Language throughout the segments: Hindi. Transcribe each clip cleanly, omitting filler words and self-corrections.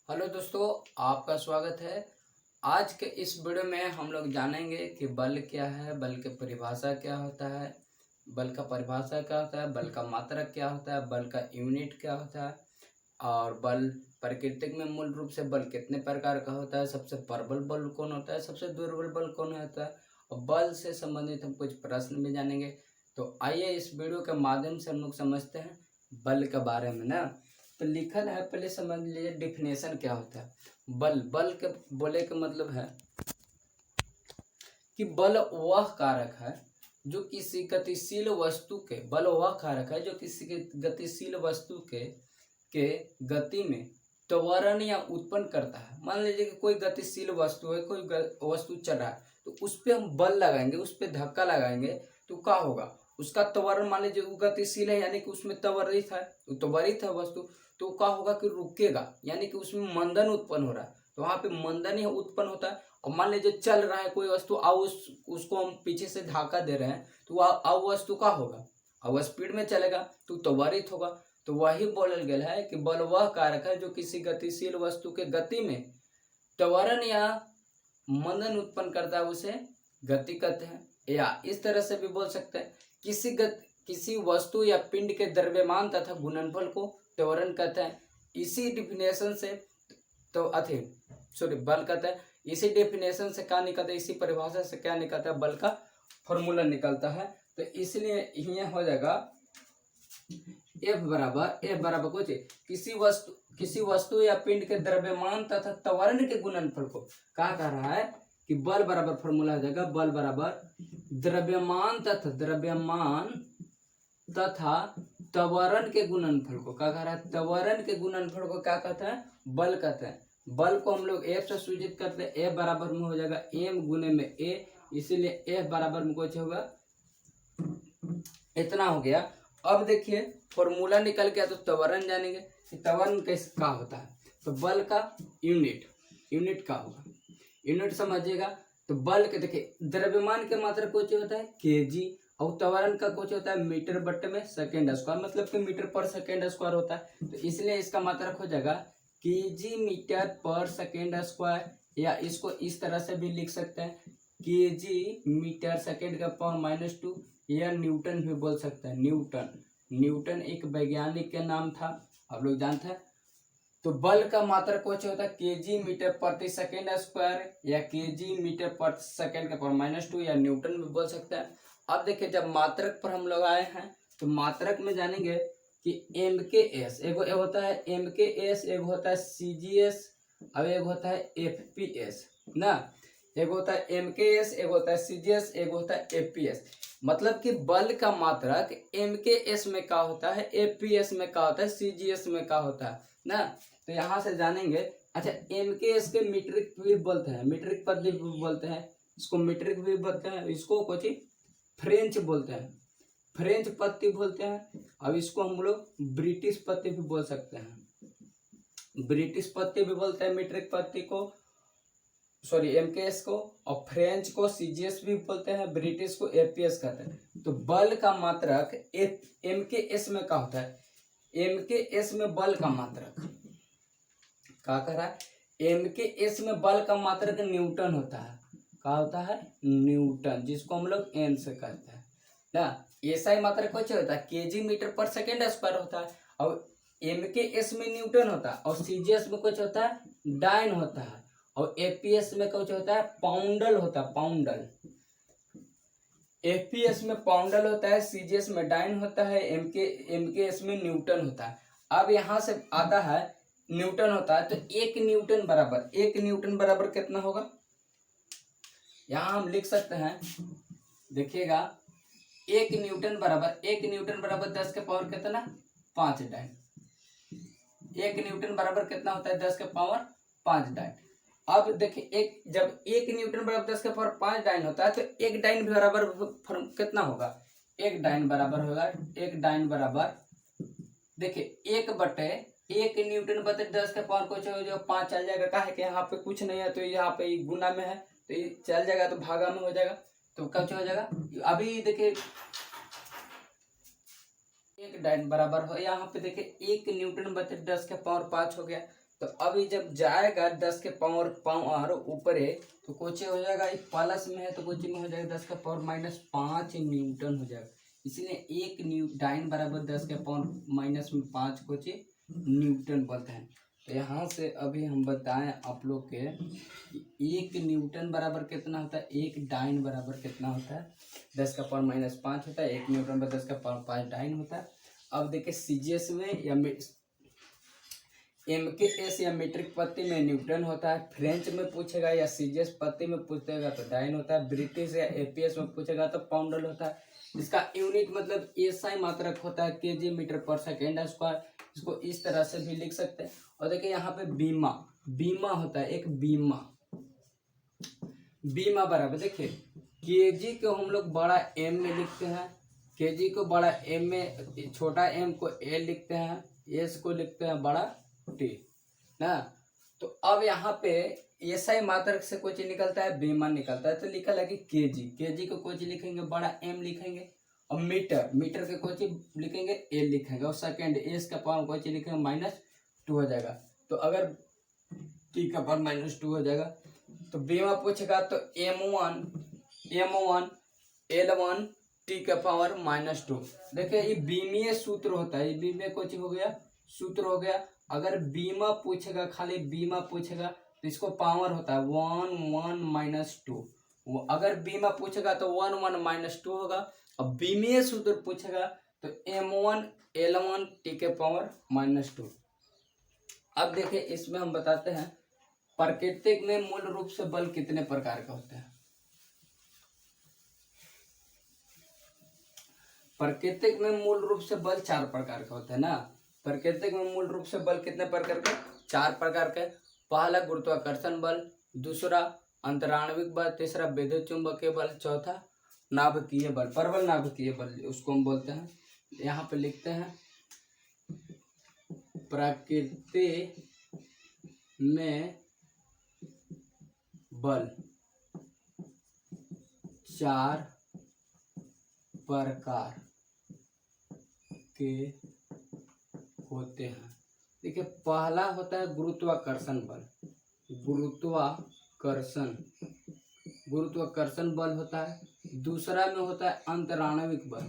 हेलो दोस्तों, आपका स्वागत है। आज के इस वीडियो में हम लोग जानेंगे कि बल क्या है, बल की परिभाषा क्या होता है, बल का परिभाषा क्या होता है, बल का मात्रक क्या होता है, बल का यूनिट क्या होता है और बल प्राकृतिक में मूल रूप से बल कितने प्रकार का होता है, सबसे प्रबल बल कौन होता है, सबसे दुर्बल बल कौन होता है और बल से संबंधित हम कुछ प्रश्न भी जानेंगे। तो आइए इस वीडियो के माध्यम से हम लोग समझते हैं बल के बारे में ना। तो लिखल है, पहले समझ लीजिए डिफिनेशन क्या होता है। बल बल के बोले का मतलब है कि बल वह कारक है जो किसी गतिशील वस्तु के बल वह कारक है जो किसी के गतिशील वस्तु के गति में त्वरण या उत्पन्न करता है। मान लीजिए कि कोई गतिशील वस्तु है, कोई वस्तु चल रहा है, तो उस पर हम बल लगाएंगे, उस पर धक्का लगाएंगे तो क्या होगा, उसका त्वरण, मान लीजिए वो गतिशील है यानी कि उसमें त्वरित है, वो त्वरित है वस्तु, तो क्या होगा कि रुकेगा, यानी कि उसमें मंदन उत्पन्न हो रहा है, तो वहां पे मंदन ही उत्पन्न होता है। और मान लीजिए चल रहा है कोई वस्तु, और उसको हम पीछे से धक्का दे रहे हैं, तो वह वस्तु का होगा, और वह स्पीड में चलेगा तो त्वरित होगा। तो वही बोलल गया है कि बल वह कारक है जो किसी गतिशील वस्तु के गति में त्वरण या मंदन उत्पन्न करता है, उसे गति कहते हैं। या इस तरह से भी बोल सकते हैं, किसी वस्तु या पिंड के द्रव्यमान तथा गुणनफल को त्वरण कहते हैं। इसी डिफिनेशन से तो अथे सॉरी बल कहते हैं। इसी डेफिनेशन से क्या निकलता है, इसी परिभाषा से क्या निकलता है, बल का फॉर्मूला निकलता है। तो इसलिए यह हो जाएगा एफ बराबर कुछ किसी वस्तु या पिंड के द्रव्यमान तथा त्वरण के गुणनफल को क्या कह रहा है कि बल बराबर फॉर्मूला हो जाएगा, बल बराबर द्रव्यमान तथा त्वरण के गुणनफल को क्या कह रहा है, त्वरण के गुणनफल को क्या कहते हैं, बल कहते हैं। बल को हम लोग एफ से सूचित करते हैं, एफ बराबर में हो जाएगा एम गुने में ए, इसीलिए एफ बराबर में कुछ होगा, इतना हो गया। अब देखिए फॉर्मूला निकल गया, तो त्वरण जानेंगे कि त्वरण कैसे क्या होता है। तो बल का यूनिट क्या होगा, यूनिट समझिएगा। तो बल के देखिए द्रव्यमान के मात्रा कुछ होता है केजी, और त्वरण का कुछ होता है मीटर बट्टे में सेकेंड स्क्वायर, मतलब कि मीटर पर सेकेंड स्क्वायर होता है। तो इसलिए इसका मात्रक हो जाएगा केजी मीटर पर सेकेंड स्क्वायर, या इसको इस तरह से भी लिख सकते हैं केजी मीटर सेकेंड का पावर -2, या न्यूटन भी बोल सकते हैं। न्यूटन एक वैज्ञानिक के नाम था, आप लोग जानते हैं। तो बल का मात्रक कुछ होता है केजी मीटर प्रति सेकेंड स्क्वायर, या केजी मीटर पर सेकेंड का पावर -2, या न्यूटन भी बोल सकते हैं। अब देखिए जब मात्रक पर हम लोग आए हैं, तो मात्रक में जानेंगे कि एम के एस एक होता है, एम के एस एक होता है CGS, अब एक होता है FPS ना। एक होता है एम के एस, एक होता है CGS, एक होता है FPS। मतलब कि बल का मात्रक एम के एस में क्या होता है, FPS में क्या होता है, CGS में क्या होता है ना। तो यहाँ से जानेंगे। अच्छा, एम के एस के मीट्रिक भी बोलते हैं, मीट्रिक पद भी बोलते हैं, इसको मीट्रिक भी बोलते हैं, इसको कुछ फ्रेंच बोलते हैं, फ्रेंच पत्ती बोलते हैं। अब इसको हम लोग ब्रिटिश पत्ती भी बोल सकते हैं, ब्रिटिश पत्ती भी बोलते हैं मीट्रिक पत्ती को, सॉरी एमकेएस को, और फ्रेंच को सीजीएस भी बोलते हैं, ब्रिटिश को एपीएस कहते हैं। तो बल का मात्रक एमकेएस में क्या होता है, एमकेएस में बल का मात्रक क्या कर रहा है, एमकेएस में बल का मात्रक न्यूटन होता है। क्या होता है, न्यूटन, जिसको हम लोग एन से कहते हैं ना। ऐसा ही मात्रक कुछ होता है केजी मीटर पर सेकेंड स्क्वायर होता है, और एमकेएस में न्यूटन होता है, और सीजीएस में कुछ होता है डाइन होता है, और एपीएस में कुछ होता है पाउंडल होता है, पाउंडल। एपीएस में पाउंडल होता है, सीजीएस में डाइन होता है, एमकेएस में न्यूटन होता है। अब यहां से आता है न्यूटन होता है, तो एक न्यूटन बराबर कितना होगा, यहां हम लिख सकते हैं, देखिएगा एक न्यूटन बराबर 10 के पावर कितना 5 डाइन। एक न्यूटन बराबर कितना होता है, 10 के पावर 5 डाइन। अब देखिए जब एक न्यूटन बराबर 10 के पावर 5 डाइन होता है, तो एक डाइन बराबर कितना होगा, एक डाइन बराबर देखिए 1 न्यूटन बटे 10 के पावर कुछ जो 5 चल जाएगा, कहा है कि यहाँ पे कुछ नहीं है, तो यहाँ पे गुना में है, तो ये चल जाएगा, तो भागा में हो जाएगा, तो कुछ हो जाएगा। अभी देखिए एक डाइन बराबर हो, यहाँ पे देखिए 1 न्यूटन बटे 10 के पावर 5 हो गया, तो अभी जब जाएगा 10 के पावर ऊपर है तो कुछ हो जाएगा, प्लस में है तो कुछ में हो जाएगा 10 का पावर -5 न्यूटन हो जाएगा। इसलिए एक डाइन बराबर 10 के पावर -5 कुछ न्यूटन बनता है। तो यहाँ से अभी हम बताएं आप लोग के, एक न्यूटन बराबर कितना होता है, एक डाइन बराबर कितना होता है, 10 का पावर -5 होता है, एक न्यूटन पर 10 का पावर 5 डाइन होता है। अब देखिए सीजीएस में या MKS या मीट्रिक पत्ती में न्यूटन होता है, फ्रेंच में पूछेगा या सीजीएस पत्ती में पूछेगा तो डाइन होता है, ब्रिटिश या एपीएस में पूछेगा तो पाउंडल होता है। इसका यूनिट मतलब एसआई मात्रक होता है, केजी मीटर पर सेकेंड स्क्वायर। इसको इस तरह से भी लिख सकते हैं। और देखिए यहाँ पे बीमा होता है, एक बीमा बराबर देखिए केजी को हम लोग बड़ा एम में लिखते हैं, केजी को बड़ा एम में, छोटा एम को एल लिखते हैं, एस को लिखते हैं बड़ा टी ना। तो अब यहाँ पे एसआई मात्रक से कोई चीज निकलता है, बीमा निकलता है, तो लिखा है कि केजी को कोई चीज लिखेंगे बड़ा एम लिखेंगे, और मीटर के कोई चीज लिखेंगे एल लिखेंगे, और सेकेंड एस का पावर कोई चीज लिखेंगे -2 हो जाएगा। तो अगर टी का पावर -2 हो जाएगा तो बीमा पूछेगा तो M1 L1 टी का पावर -2। देखिए ये बीमीय सूत्र होता है, ये बीमीय कुछ हो गया सूत्र हो गया। अगर बीमा पूछेगा, खाली बीमा पूछेगा तो इसको पावर होता है 1 -2। अगर बीमा पूछेगा तो 1 -2 होगा। अब बीमीय सूत्र पूछेगा तो M1 L1 टी के पावर -2। अब देखिए इसमें हम बताते हैं प्राकृतिक में मूल रूप से बल कितने प्रकार का होता है। प्राकृतिक में मूल रूप से बल 4 प्रकार का होता है ना। प्राकृतिक में मूल रूप से बल कितने प्रकार का, 4 प्रकार के। पहला गुरुत्वाकर्षण बल, दूसरा अंतराण्विक बल, तीसरा विद्युत चुंबकीय बल, चौथा नाभिकीय बल, प्रबल नाभिकीय बल उसको हम बोलते हैं। यहाँ पे लिखते हैं प्रकृति में बल 4 प्रकार के होते हैं। देखिए पहला होता है गुरुत्वाकर्षण बल, गुरुत्वाकर्षण बल होता है। दूसरा में होता है अंतराण्विक बल,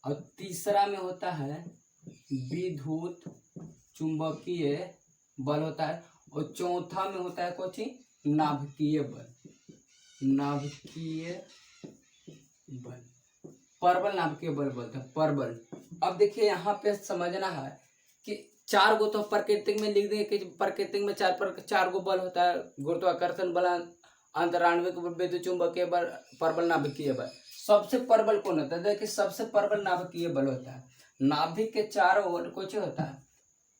और तीसरा में होता है विद्युत चुंबकीय बल होता है, और चौथा में होता है कुछ नाभिकीय बल, प्रबल नाभिकीय बल बोलते हैं, प्रबल। अब देखिए यहाँ पे समझना है कि 4 गो तो प्राकृतिक में लिख देंगे कि प्राकृतिक में 4 गो बल होता है, गुरुत्वाकर्षण बल, अंतराण्विक बल, विद्युत चुंबकीय बल, प्रबल नाभिकीय बल। सबसे प्रबल कौन होता है, देखिए सबसे प्रबल नाभिकीय बल होता है। नाभिक के चारों ओर कुछ होता है,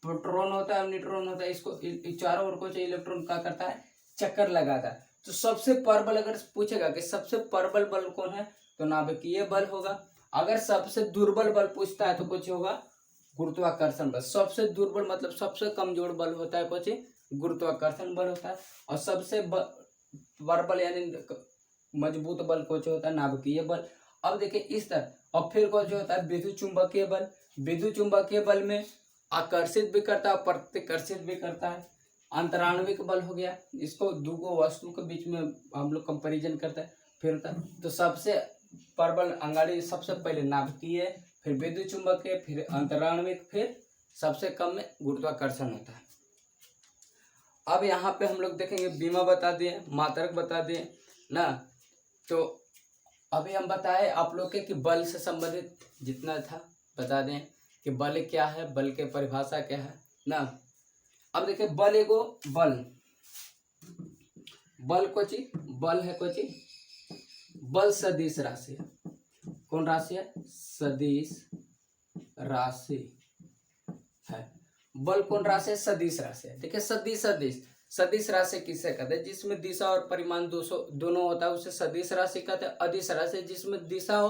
प्रोटॉन होता है, न्यूट्रॉन होता है, इसको चारों ओर कुछ इलेक्ट्रॉन क्या करता है, चक्कर लगाता है। तो सबसे प्रबल अगर पूछेगा कि सबसे प्रबल बल कौन है तो नाभिकीय बल होगा। अगर सबसे दुर्बल बल पूछता है तो कुछ होगा गुरुत्वाकर्षण बल। सबसे दुर्बल मतलब सबसे कमजोर बल होता है कुछ गुरुत्वाकर्षण बल होता है, और सबसे प्रबल यानी मजबूत बल कुछ होता है नाभिकीय बल। अब देखिए इस तरह। और फिर कुछ होता है विद्युत चुंबकीय बल। विद्युत चुंबकीय बल में आकर्षित भी करता है, प्रतिकर्षित भी करता है। अंतराण्विक बल हो गया, इसको दो वस्तु के बीच में हम लोग कंपैरिजन करते हैं। फिर होता है तो सबसे प्रबल अंगाड़ी सबसे पहले नाभिकीय, फिर विद्युत चुंबकीय, फिर अंतराण्विक, फिर सबसे कम में गुरुत्वाकर्षण होता है। अब यहाँ पे हम लोग देखेंगे बीमा बता दिए, मात्रक बता दिए ना। तो अभी हम बताए आप लोग के कि बल से संबंधित जितना था बता दें कि बल क्या है, बल के परिभाषा क्या है ना। अब देखिए बल एगो बल को चीज बल है कोई चीज, बल सदिश राशि है। कौन राशि है, सदिश राशि है। बल कौन राशि है, सदिश राशि है। देखिए सदिश राशि किसे कहते हैं, जिसमें दिशा और परिमाण दोनों होता है उसे सदिश राशि कहते हैं। अदिश राशि जिसमें दिशा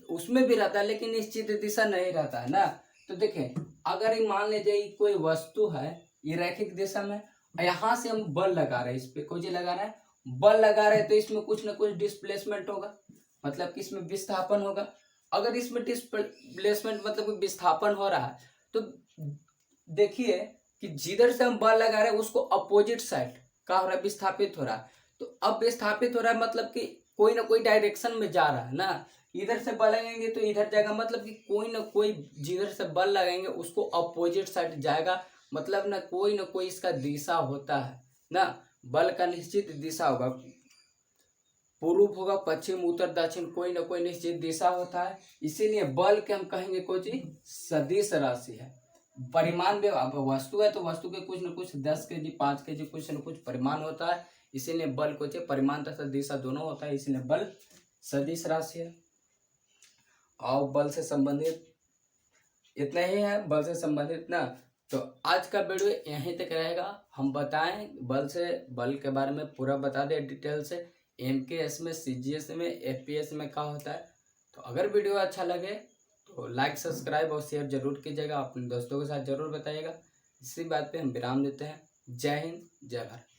उसमें भी रहता है लेकिन निश्चित दिशा नहीं रहता है ना। तो देखें अगर ये मान लीजिए कोई वस्तु है, ये रैखिक दिशा में, यहाँ से हम बल लगा रहे हैं, इस पे कोई लगा रहा है, बल लगा रहे हैं, तो इसमें कुछ ना कुछ डिस्प्लेसमेंट होगा, मतलब कि इसमें विस्थापन होगा। अगर इसमें डिस्प्लेसमेंट मतलब कि विस्थापन हो रहा है तो देखिए कि जिधर से हम बल लगा रहे हैं उसको अपोजिट साइड क्या हो रहा है, विस्थापित हो रहा है। तो अब विस्थापित हो रहा है मतलब कि कोई ना कोई डायरेक्शन में जा रहा है ना, इधर से बल लगाएंगे तो इधर जाएगा, मतलब कि कोई ना कोई जिधर से बल लगाएंगे उसको अपोजिट साइड जाएगा, मतलब ना कोई इसका दिशा होता है ना, बल का निश्चित दिशा होगा, पूर्व होगा, पश्चिम, उत्तर, दक्षिण, कोई ना कोई निश्चित दिशा होता है। इसीलिए बल के हम कहेंगे कोई चीज सदिश राशि है। परिमाण भी अब वस्तु है तो वस्तु के कुछ न कुछ 10 kg 5 kg कुछ न कुछ परिमाण होता है, इसीलिए बल को चाहिए परिमाण तथा दिशा दोनों होता है, इसीलिए बल सदिश राशि है। और बल से संबंधित इतना ही है, बल से संबंधित ना। तो आज का वीडियो यहीं तक रहेगा। हम बताएं बल के बारे में पूरा बता दें डिटेल से, MKS में, CGS में, FPS में क्या होता है। तो अगर वीडियो अच्छा लगे तो लाइक, सब्सक्राइब और शेयर जरूर कीजिएगा, अपने दोस्तों के साथ जरूर बताइएगा। इसी बात पे हम विराम देते हैं। जय हिंद, जय भारत।